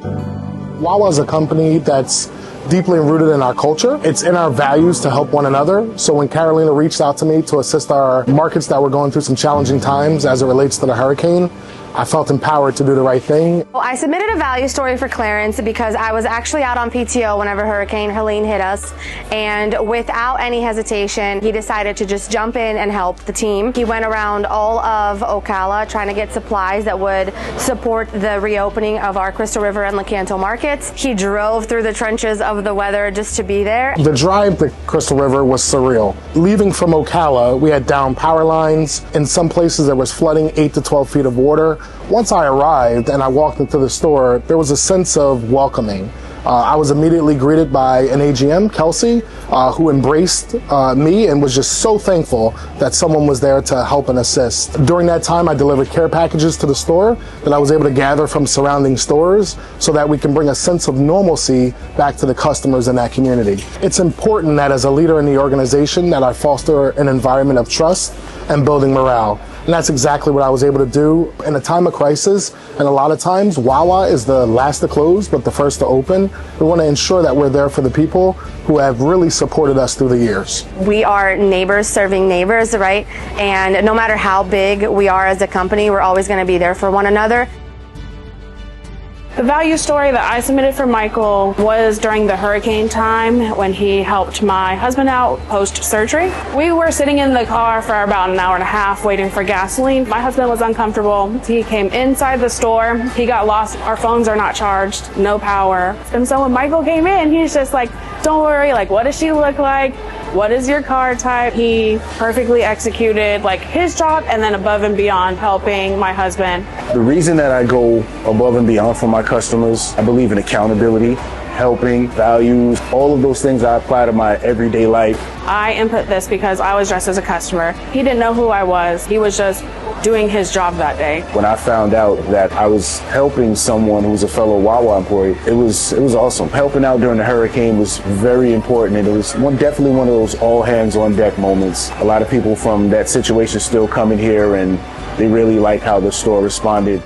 Wawa is a company that's deeply rooted in our culture. It's in our values to help one another. So when Carolina reached out to me to assist our markets that were going through some challenging times as it relates to the hurricane, I felt empowered to do the right thing. Well, I submitted a value story for Clarence because I was actually out on PTO whenever Hurricane Helene hit us, and without any hesitation, he decided to just jump in and help the team. He went around all of Ocala trying to get supplies that would support the reopening of our Crystal River and Lecanto markets. He drove through the trenches of the weather just to be there. The drive to Crystal River was surreal. Leaving from Ocala, we had down power lines. In some places there was flooding, 8 to 12 feet of water. Once I arrived and I walked into the store, there was a sense of welcoming. I was immediately greeted by an AGM, Kelsey, who embraced me and was just so thankful that someone was there to help and assist. During that time, I delivered care packages to the store that I was able to gather from surrounding stores so that we can bring a sense of normalcy back to the customers in that community. It's important that as a leader in the organization that I foster an environment of trust and building morale. And that's exactly what I was able to do in a time of crisis. And a lot of times, Wawa is the last to close, but the first to open. We want to ensure that we're there for the people who have really supported us through the years. We are neighbors serving neighbors, right? And no matter how big we are as a company, we're always going to be there for one another. The value story that I submitted for Michael was during the hurricane time when he helped my husband out post-surgery. We were sitting in the car for about an hour and a half waiting for gasoline. My husband was uncomfortable. He came inside the store. He got lost. Our phones are not charged, no power. And so when Michael came in, he's just like, don't worry, like, what does she look like? What is your car type? He perfectly executed like his job and then above and beyond helping my husband. The reason that I go above and beyond for my customers, I believe in accountability, helping, values, all of those things I apply to my everyday life. I input this because I was dressed as a customer. He didn't know who I was. He was just doing his job that day. When I found out that I was helping someone who's a fellow Wawa employee, it was awesome. Helping out during the hurricane was very important, and it was definitely one of those all hands on deck moments. A lot of people from that situation still come in here and they really like how the store responded.